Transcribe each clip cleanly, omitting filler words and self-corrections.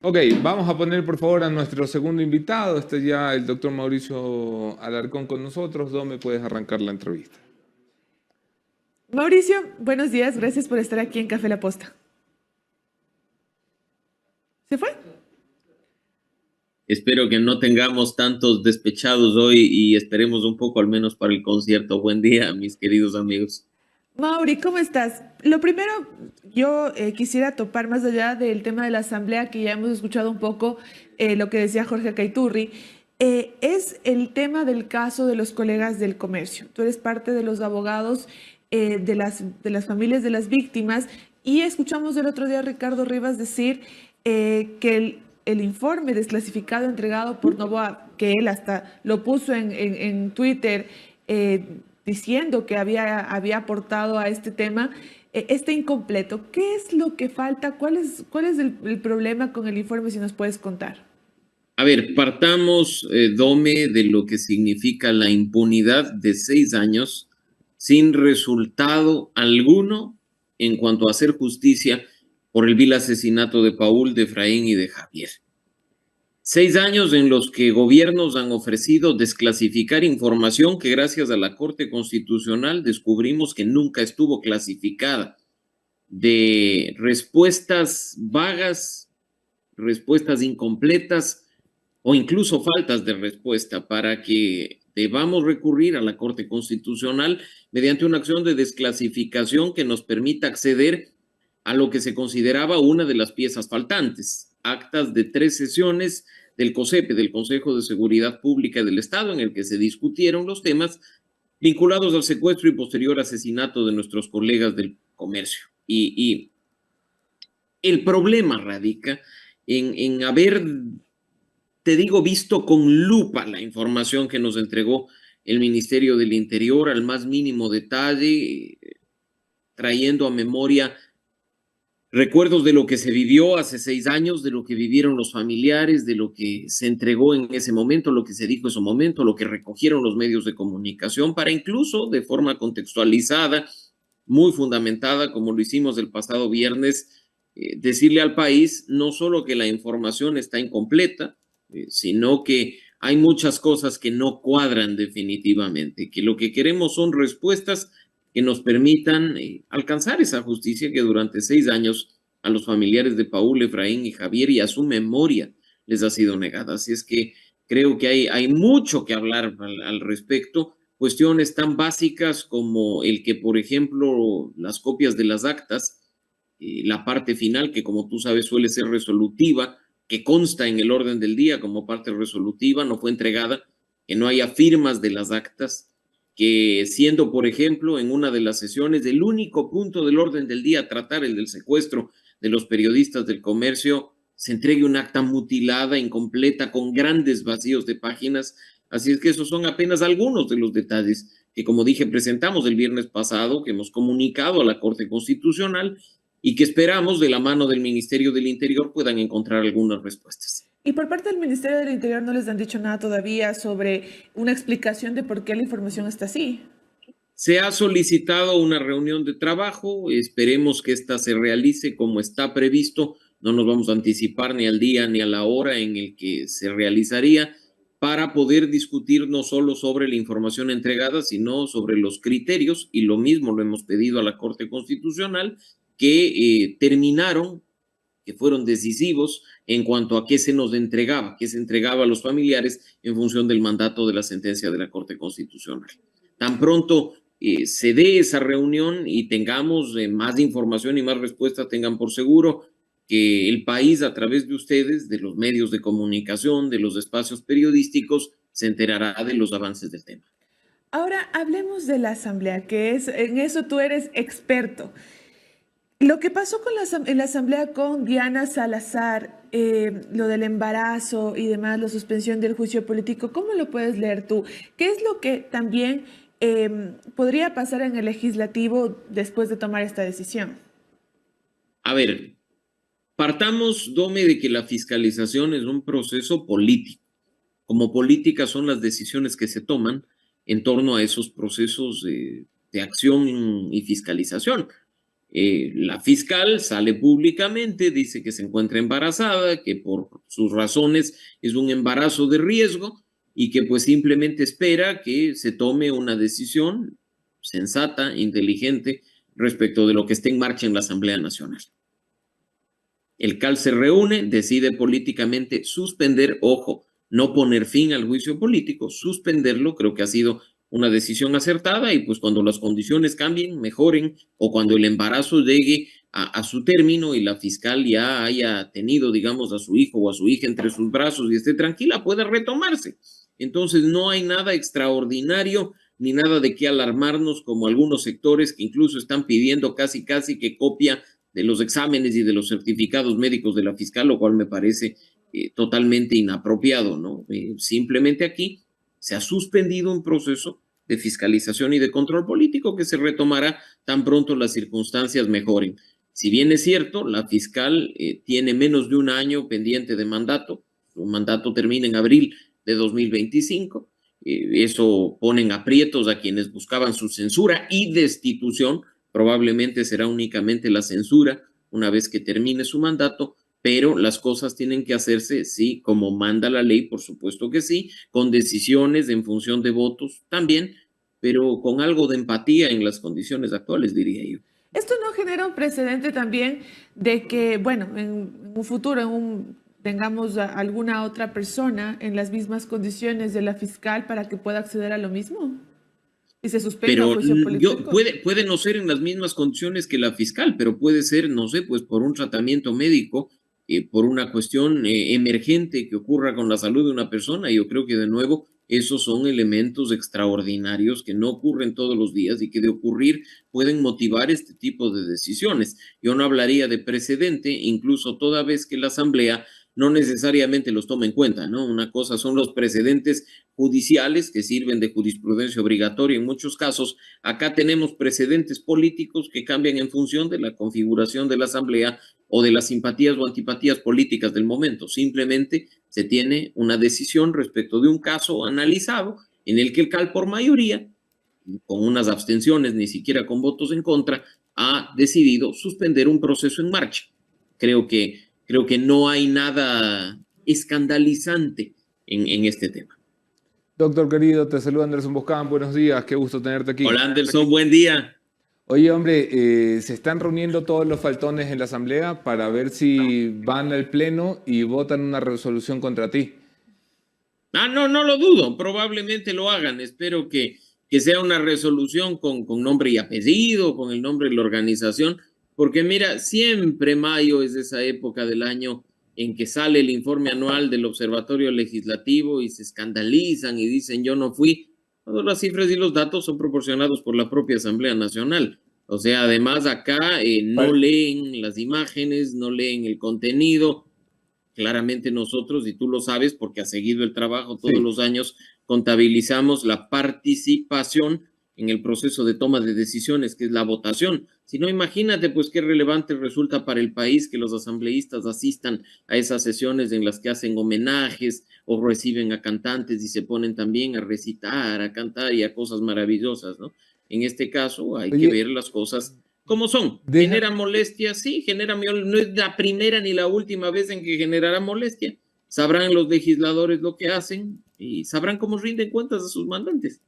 Ok, vamos a poner por favor a nuestro segundo invitado. Este ya el doctor Mauricio Alarcón con nosotros. ¿Dónde puedes arrancar la entrevista? Mauricio, buenos días, gracias por estar aquí en Café La Posta. ¿Se fue? Espero que no tengamos tantos despechados hoy y esperemos un poco al menos para el concierto. Buen día, mis queridos amigos. Mauri, ¿cómo estás? Lo primero, yo quisiera topar más allá del tema de la asamblea, que ya hemos escuchado un poco lo que decía Jorge Caiturri, es el tema del caso de los colegas del comercio. Tú eres parte de los abogados de las familias de las víctimas y escuchamos el otro día a Ricardo Rivas decir que el informe desclasificado entregado por Novoa, que él hasta lo puso en Twitter, eh, diciendo que había aportado a este tema, está incompleto. ¿Qué es lo que falta? ¿Cuál es el problema con el informe, si nos puedes contar? A ver, partamos, Dome, de lo que significa la impunidad de 6 años sin resultado alguno en cuanto a hacer justicia por el vil asesinato de Paul, de Efraín y de Javier. 6 años en los que gobiernos han ofrecido desclasificar información que gracias a la Corte Constitucional descubrimos que nunca estuvo clasificada, de respuestas vagas, respuestas incompletas o incluso faltas de respuesta para que debamos recurrir a la Corte Constitucional mediante una acción de desclasificación que nos permita acceder a lo que se consideraba una de las piezas faltantes, actas de 3 sesiones del COSEPE, del Consejo de Seguridad Pública del Estado, en el que se discutieron los temas vinculados al secuestro y posterior asesinato de nuestros colegas del comercio. Y el problema radica en haber, te digo, visto con lupa la información que nos entregó el Ministerio del Interior al más mínimo detalle, trayendo a memoria recuerdos de lo que se vivió hace 6 años, de lo que vivieron los familiares, de lo que se entregó en ese momento, lo que se dijo en ese momento, lo que recogieron los medios de comunicación, para incluso de forma contextualizada, muy fundamentada, como lo hicimos el pasado viernes, decirle al país no solo que la información está incompleta, sino que hay muchas cosas que no cuadran definitivamente, que lo que queremos son respuestas que nos permitan alcanzar esa justicia que durante 6 años a los familiares de Paul, Efraín y Javier y a su memoria les ha sido negada. Así es que creo que hay mucho que hablar al respecto, cuestiones tan básicas como el que, por ejemplo, las copias de las actas, la parte final, que como tú sabes suele ser resolutiva, que consta en el orden del día como parte resolutiva, no fue entregada, que no haya firmas de las actas, que siendo, por ejemplo, en una de las sesiones, el único punto del orden del día a tratar, el del secuestro de los periodistas del comercio, se entregue un acta mutilada, incompleta, con grandes vacíos de páginas. Así es que esos son apenas algunos de los detalles que, como dije, presentamos el viernes pasado, que hemos comunicado a la Corte Constitucional y que esperamos de la mano del Ministerio del Interior puedan encontrar algunas respuestas. Y por parte del Ministerio del Interior no les han dicho nada todavía sobre una explicación de por qué la información está así. Se ha solicitado una reunión de trabajo, esperemos que esta se realice como está previsto, no nos vamos a anticipar ni al día ni a la hora en el que se realizaría para poder discutir no solo sobre la información entregada, sino sobre los criterios, y lo mismo lo hemos pedido a la Corte Constitucional, que terminaron, que fueron decisivos en cuanto a qué se nos entregaba, qué se entregaba a los familiares en función del mandato de la sentencia de la Corte Constitucional. Tan pronto se dé esa reunión y tengamos más información y más respuestas, tengan por seguro que el país, a través de ustedes, de los medios de comunicación, de los espacios periodísticos, se enterará de los avances del tema. Ahora hablemos de la asamblea, que es, en eso tú eres experto. Lo que pasó en la asamblea con Diana Salazar, lo del embarazo y demás, la suspensión del juicio político, ¿cómo lo puedes leer tú? ¿Qué es lo que también podría pasar en el legislativo después de tomar esta decisión? A ver, partamos, Dome, de que la fiscalización es un proceso político. Como políticas son las decisiones que se toman en torno a esos procesos de acción y fiscalización. La fiscal sale públicamente, dice que se encuentra embarazada, que por sus razones es un embarazo de riesgo y que pues simplemente espera que se tome una decisión sensata, inteligente, respecto de lo que esté en marcha en la Asamblea Nacional. El CAL se reúne, decide políticamente suspender, ojo, no poner fin al juicio político, suspenderlo, creo que ha sido una decisión acertada y pues cuando las condiciones cambien, mejoren o cuando el embarazo llegue a su término y la fiscal ya haya tenido, digamos, a su hijo o a su hija entre sus brazos y esté tranquila, puede retomarse. Entonces no hay nada extraordinario ni nada de qué alarmarnos como algunos sectores que incluso están pidiendo casi que copia de los exámenes y de los certificados médicos de la fiscal, lo cual me parece totalmente inapropiado, ¿no? Simplemente aquí se ha suspendido un proceso de fiscalización y de control político que se retomará tan pronto las circunstancias mejoren. Si bien es cierto, la fiscal tiene menos de un año pendiente de mandato, su mandato termina en abril de 2025, eso pone en aprietos a quienes buscaban su censura y destitución. Probablemente será únicamente la censura una vez que termine su mandato, pero las cosas tienen que hacerse, sí, como manda la ley, por supuesto que sí, con decisiones en función de votos también, pero con algo de empatía en las condiciones actuales, diría yo. ¿Esto no genera un precedente también de que, bueno, en un futuro, tengamos a alguna otra persona en las mismas condiciones de la fiscal para que pueda acceder a lo mismo? Y se suspenda el Pero juicio político. puede no ser en las mismas condiciones que la fiscal, pero puede ser, no sé, pues por un tratamiento médico, por una cuestión emergente que ocurra con la salud de una persona. Yo creo que de nuevo esos son elementos extraordinarios que no ocurren todos los días y que de ocurrir pueden motivar este tipo de decisiones. Yo no hablaría de precedente, incluso toda vez que la Asamblea no necesariamente los toma en cuenta, ¿no? Una cosa son los precedentes judiciales que sirven de jurisprudencia obligatoria en muchos casos. Acá tenemos precedentes políticos que cambian en función de la configuración de la Asamblea o de las simpatías o antipatías políticas del momento. Simplemente se tiene una decisión respecto de un caso analizado en el que el CAL por mayoría, con unas abstenciones, ni siquiera con votos en contra, ha decidido suspender un proceso en marcha. Creo que no hay nada escandalizante en este tema. Doctor querido, te saluda Anderson Boscán, buenos días, qué gusto tenerte aquí. Hola Anderson, buen día. Oye, hombre, se están reuniendo todos los faltones en la Asamblea para ver si van al Pleno y votan una resolución contra ti. No lo dudo, probablemente lo hagan. Espero que sea una resolución con nombre y apellido, con el nombre de la organización, porque mira, siempre mayo es esa época del año en que sale el informe anual del Observatorio Legislativo y se escandalizan y dicen yo no fui. Todas las cifras y los datos son proporcionados por la propia Asamblea Nacional. O sea, además acá no leen las imágenes, no leen el contenido. Claramente nosotros, y tú lo sabes porque has seguido el trabajo todos los años, contabilizamos la participación en el proceso de toma de decisiones, que es la votación. Si no, imagínate pues qué relevante resulta para el país que los asambleístas asistan a esas sesiones en las que hacen homenajes o reciben a cantantes y se ponen también a recitar, a cantar y a cosas maravillosas, ¿no? En este caso hay que ver las cosas como son. ¿Genera molestia? Sí, no es la primera ni la última vez en que generará molestia. Sabrán los legisladores lo que hacen y sabrán cómo rinden cuentas a sus mandantes.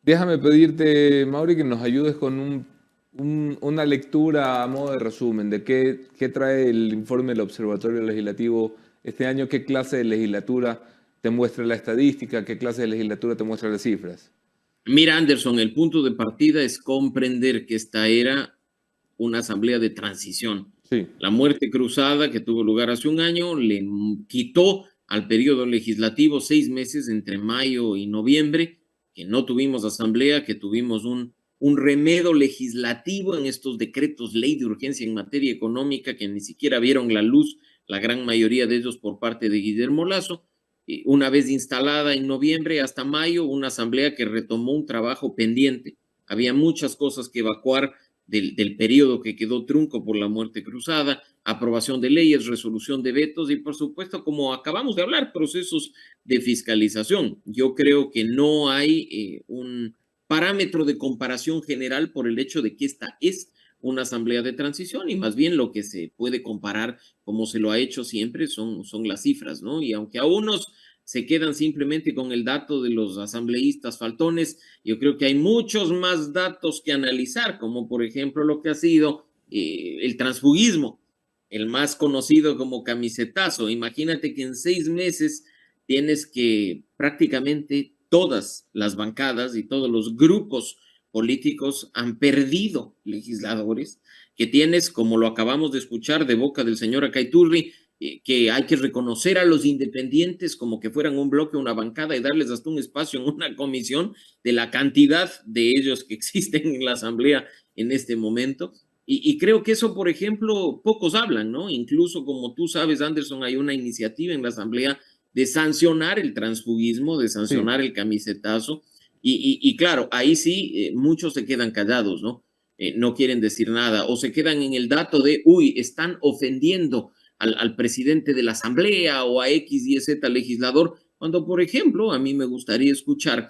Déjame pedirte, Mauri, que nos ayudes con una lectura a modo de resumen de qué trae el informe del Observatorio Legislativo este año, qué clase de legislatura te muestra la estadística, qué clase de legislatura te muestra las cifras. Mira, Anderson, el punto de partida es comprender que esta era una asamblea de transición. Sí. La muerte cruzada que tuvo lugar hace un año le quitó al periodo legislativo 6 meses entre mayo y noviembre, que no tuvimos asamblea, que tuvimos un remedio legislativo en estos decretos ley de urgencia en materia económica que ni siquiera vieron la luz, la gran mayoría de ellos por parte de Guillermo Lasso. Una vez instalada en noviembre hasta mayo, una asamblea que retomó un trabajo pendiente. Había muchas cosas que evacuar del periodo que quedó trunco por la muerte cruzada, aprobación de leyes, resolución de vetos y, por supuesto, como acabamos de hablar, procesos de fiscalización. Yo creo que no hay un parámetro de comparación general por el hecho de que esta es una asamblea de transición y más bien lo que se puede comparar, como se lo ha hecho siempre, son las cifras, ¿no? Y aunque a unos se quedan simplemente con el dato de los asambleístas faltones, yo creo que hay muchos más datos que analizar, como por ejemplo lo que ha sido el transfugismo, el más conocido como camisetazo. Imagínate que en 6 meses tienes que prácticamente todas las bancadas y todos los grupos políticos han perdido legisladores, que tienes, como lo acabamos de escuchar de boca del señor Acaiturri, que hay que reconocer a los independientes como que fueran un bloque, una bancada y darles hasta un espacio en una comisión de la cantidad de ellos que existen en la asamblea en este momento. Y creo que eso, por ejemplo, pocos hablan, ¿no? Incluso, como tú sabes, Anderson, hay una iniciativa en la asamblea de sancionar el transfugismo, de Sí. sancionar el camisetazo. Y claro, ahí sí, muchos se quedan callados, ¿no? No quieren decir nada o se quedan en el dato de, uy, están ofendiendo al presidente de la asamblea o a X, Y, Z legislador, cuando, por ejemplo, a mí me gustaría escuchar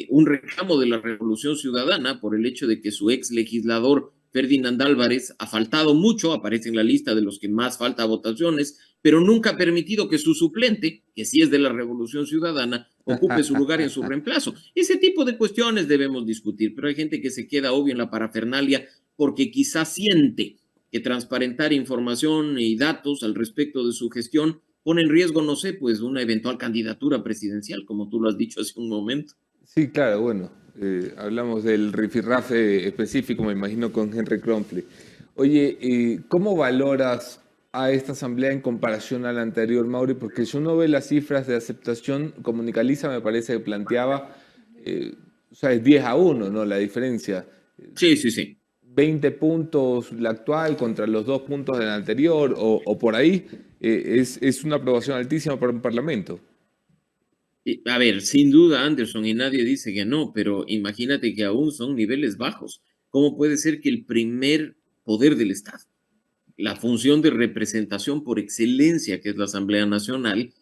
un reclamo de la Revolución Ciudadana por el hecho de que su ex legislador Ferdinand Álvarez ha faltado mucho, aparece en la lista de los que más falta votaciones, pero nunca ha permitido que su suplente, que sí es de la Revolución Ciudadana, ocupe su lugar en su reemplazo. Ese tipo de cuestiones debemos discutir, pero hay gente que se queda obvio en la parafernalia porque quizás siente que transparentar información y datos al respecto de su gestión pone en riesgo, no sé, pues una eventual candidatura presidencial, como tú lo has dicho hace un momento. Sí, claro, bueno, hablamos del rifirrafe específico, me imagino, con Henry Kronfli. Oye, ¿cómo valoras a esta asamblea en comparación a la anterior, Mauri? Porque si uno ve las cifras de aceptación, Comunicaliza me parece que planteaba, o sea, es 10-1, ¿no? La diferencia. Sí, sí, sí. 20 puntos la actual contra los 2 puntos de la anterior, o por ahí, es una aprobación altísima para un parlamento. A ver, sin duda, Anderson, y nadie dice que no, pero imagínate que aún son niveles bajos. ¿Cómo puede ser que el primer poder del Estado, la función de representación por excelencia, que es la Asamblea Nacional,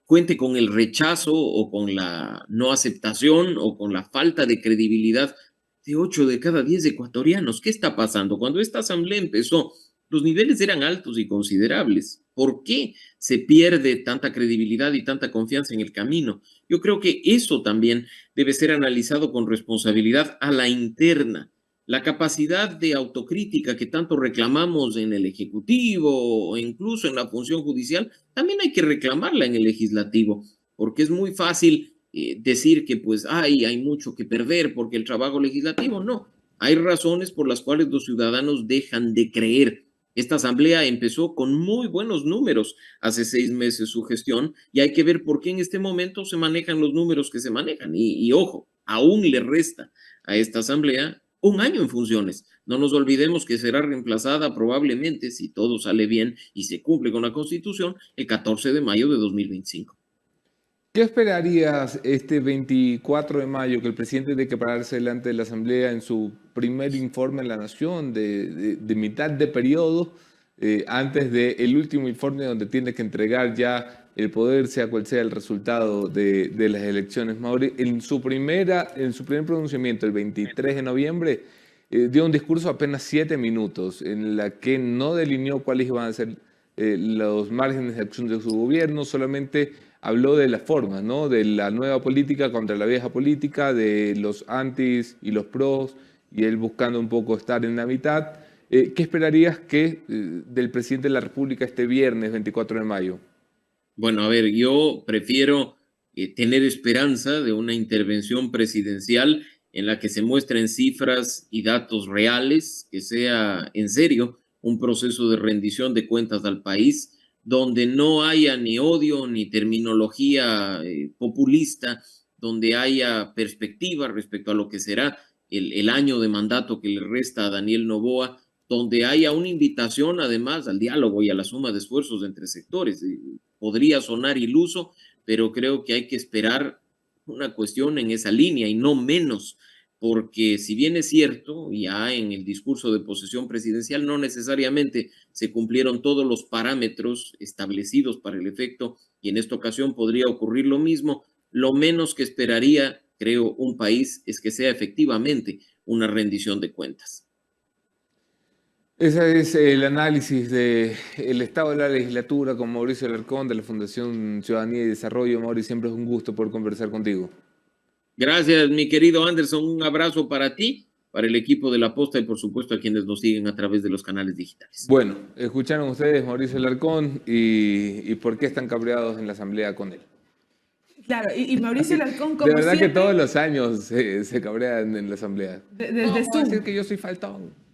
cuente con el rechazo o con la no aceptación o con la falta de credibilidad de 8 de cada 10 ecuatorianos? ¿Qué está pasando? Cuando esta asamblea empezó, los niveles eran altos y considerables. ¿Por qué se pierde tanta credibilidad y tanta confianza en el camino? Yo creo que eso también debe ser analizado con responsabilidad a la interna. La capacidad de autocrítica que tanto reclamamos en el Ejecutivo o incluso en la función judicial, también hay que reclamarla en el Legislativo, porque es muy fácil decir que pues hay mucho que perder porque el trabajo legislativo, no. Hay razones por las cuales los ciudadanos dejan de creer. Esta asamblea empezó con muy buenos números hace 6 meses su gestión y hay que ver por qué en este momento se manejan los números que se manejan. Y ojo, aún le resta a esta asamblea un año en funciones. No nos olvidemos que será reemplazada probablemente, si todo sale bien y se cumple con la Constitución, el 14 de mayo de 2025. ¿Qué esperarías este 24 de mayo, que el presidente tiene que pararse delante de la Asamblea en su primer informe a la Nación de mitad de periodo, antes del último informe donde tiene que entregar ya el poder, sea cual sea el resultado de las elecciones? Mauri, en su primer pronunciamiento, el 23 de noviembre, dio un discurso apenas 7 minutos, en la que no delineó cuáles iban a ser los márgenes de acción de su gobierno, solamente habló de las formas, ¿no? De la nueva política contra la vieja política, de los antis y los pros, y él buscando un poco estar en la mitad. ¿Qué esperarías del presidente de la República este viernes 24 de mayo? Bueno, a ver, yo prefiero tener esperanza de una intervención presidencial en la que se muestren cifras y datos reales, que sea en serio un proceso de rendición de cuentas al país, donde no haya ni odio ni terminología populista, donde haya perspectiva respecto a lo que será el año de mandato que le resta a Daniel Noboa, donde haya una invitación además al diálogo y a la suma de esfuerzos entre sectores. Podría sonar iluso, pero creo que hay que esperar una cuestión en esa línea y no menos, porque si bien es cierto, ya en el discurso de posesión presidencial no necesariamente se cumplieron todos los parámetros establecidos para el efecto, y en esta ocasión podría ocurrir lo mismo, lo menos que esperaría, creo, un país es que sea efectivamente una rendición de cuentas. Ese es el análisis del estado de la legislatura con Mauricio Alarcón de la Fundación Ciudadanía y Desarrollo. Mauricio, siempre es un gusto poder conversar contigo. Gracias, mi querido Anderson. Un abrazo para ti, para el equipo de La Posta y por supuesto a quienes nos siguen a través de los canales digitales. Bueno, escucharon ustedes Mauricio Alarcón y por qué están cabreados en la asamblea con él. Claro, y Mauricio Alarcón, como de verdad siempre, que todos los años se cabrean en la asamblea. desde no, Zoom. decir que yo soy faltón.